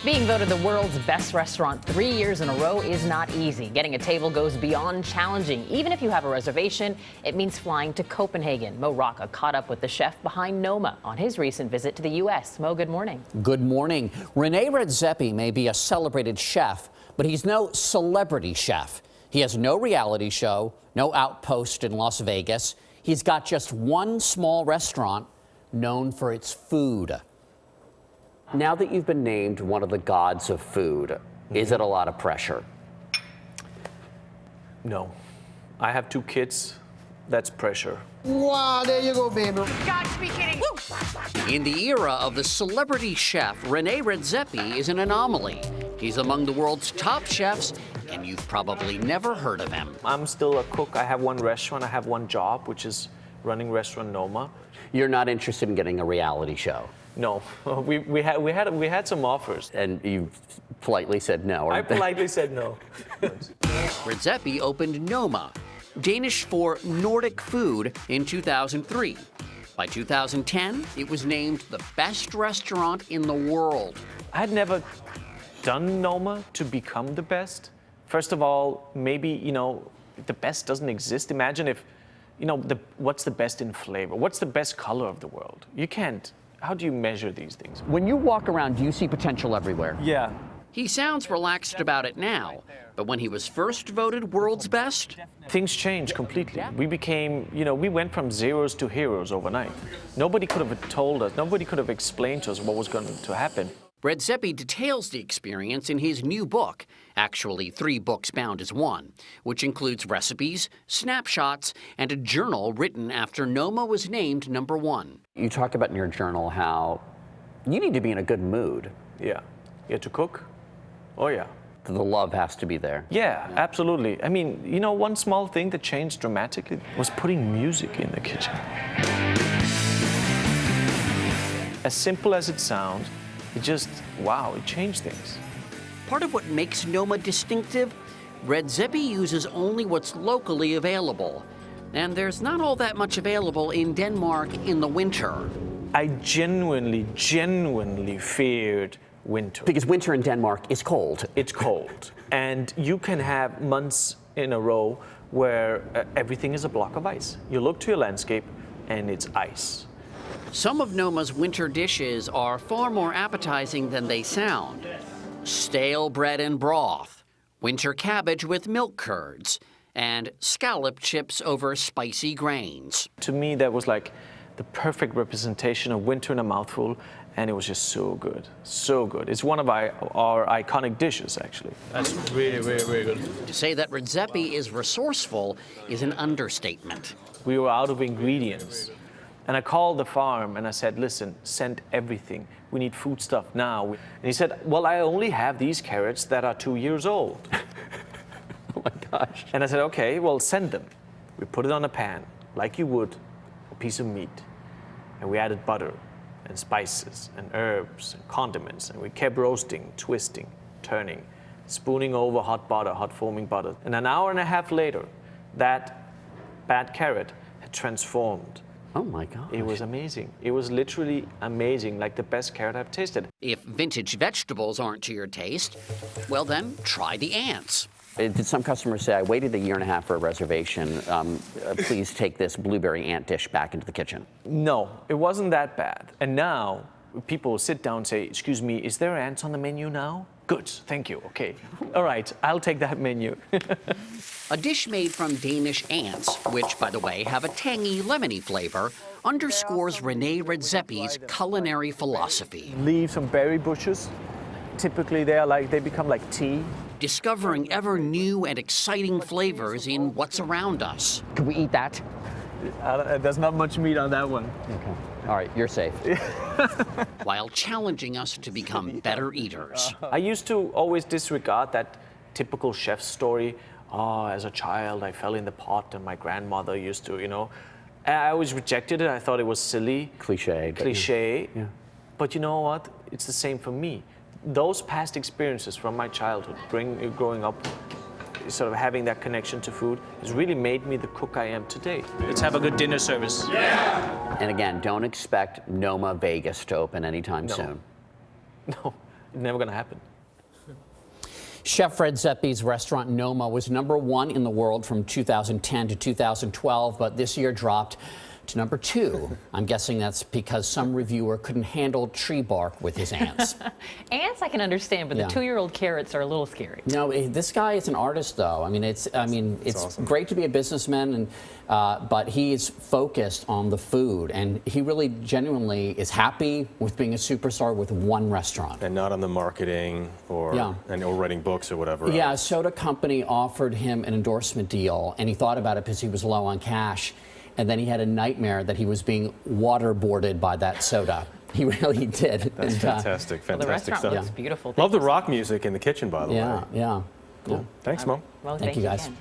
Being voted the world's best restaurant 3 years in a row is not easy. Getting a table goes beyond challenging. Even if you have a reservation, it means flying to Copenhagen. Rocca caught up with the chef behind Noma on his recent visit to the U.S. Mo, good morning. Good morning. Rene Redzepi may be a celebrated chef, but he's no celebrity chef. He has no reality show, no outpost in Las Vegas. He's got just one small restaurant known for its food. Now that you've been named one of the gods of food, is it a lot of pressure? No. I have 2 kids. That's pressure. Wow, there you go, baby. Got to be kidding. In the era of the celebrity chef, Rene Redzepi is an anomaly. He's among the world's top chefs, and you've probably never heard of him. I'm still a cook. I have one restaurant. I have one job, which is running restaurant Noma. You're not interested in getting a reality show? No. We had some offers. And you politely said no? I politely said no. Redzepi opened Noma, Danish for Nordic food, in 2003. By 2010, it was named the best restaurant in the world. I had never done Noma to become the best. First of all, maybe, the best doesn't exist. Imagine if, what's the best in flavor? What's the best color of the world? You can't. How do you measure these things? When you walk around, do you see potential everywhere? Yeah. He sounds relaxed about it now, but when he was first voted world's best, things changed completely. We became, we went from zeros to heroes overnight. Nobody could have told us, nobody could have explained to us what was going to happen. Redzepi details the experience in his new book, actually 3 books bound as one, which includes recipes, snapshots, and a journal written after Noma was named #1. You talk about in your journal how you need to be in a good mood. Yeah. You have to cook? Oh, yeah. The love has to be there. Yeah, absolutely. I mean, one small thing that changed dramatically was putting music in the kitchen. As simple as it sounds, it just, wow, it changed things. Part of what makes Noma distinctive, Redzepi uses only what's locally available. And there's not all that much available in Denmark in the winter. I genuinely feared winter. Because winter in Denmark is cold. It's cold. And you can have months in a row where everything is a block of ice. You look to your landscape and it's ice. Some of Noma's winter dishes are far more appetizing than they sound. Stale bread and broth, winter cabbage with milk curds, and scallop chips over spicy grains. To me, that was like the perfect representation of winter in a mouthful, and it was just so good, so good. It's one of our iconic dishes, actually. That's really, really, really good. To say that Redzepi is resourceful is an understatement. We were out of ingredients. And I called the farm and I said, listen, send everything. We need food stuff now. And he said, well, I only have these carrots that are 2 years old. Oh my gosh. And I said, okay, well, send them. We put it on a pan, like you would a piece of meat. And we added butter and spices and herbs and condiments. And we kept roasting, twisting, turning, spooning over hot butter, hot foaming butter. And an hour and a half later, that bad carrot had transformed. Oh my God. It was amazing. It was literally amazing, like the best carrot I've tasted. If vintage vegetables aren't to your taste, well then, try the ants. Did some customers say, I waited a year and a half for a reservation, please take this blueberry ant dish back into the kitchen? No, it wasn't that bad. And now, people will sit down and say, excuse me, is there ants on the menu now? Good, thank you, okay. All right, I'll take that menu. A dish made from Danish ants, which, by the way, have a tangy, lemony flavor, underscores Rene Redzepi's culinary philosophy. Leaves from berry bushes. Typically, they become like tea. Discovering ever new and exciting flavors in what's around us. Can we eat that? There's not much meat on that one. Okay. All right, you're safe. While challenging us to become better eaters. I used to always disregard that typical chef story. Oh, as a child, I fell in the pot and my grandmother used to, I always rejected it. I thought it was silly. Cliche. Yeah. But you know what? It's the same for me. Those past experiences from my childhood, growing up, sort of having that connection to food, has really made me the cook I am today. Let's have a good dinner service. Yeah! And again, don't expect Noma Vegas to open anytime soon. No. never going to happen. Chef Redzepi's restaurant Noma was #1 in the world from 2010 to 2012, but this year dropped to #2. I'm guessing that's because some reviewer couldn't handle tree bark with his ants. Ants I can understand, but Yeah. the 2-year-old carrots are a little scary. No, this guy is an artist, though. I mean, it's awesome. great to be a businessman, and but he is focused on the food, and he really genuinely is happy with being a superstar with one restaurant. And not on the marketing or or writing books or whatever. Yeah, a soda company offered him an endorsement deal, and he thought about it because he was low on cash. And then he had a nightmare that he was being waterboarded by that soda. He really did. That's fantastic, Well, the fantastic restaurant stuff. looks beautiful. Love Thank the rock music in the kitchen, by the way. Yeah, yeah. Cool. Thanks, Mom. Well, Thank you, guys. again.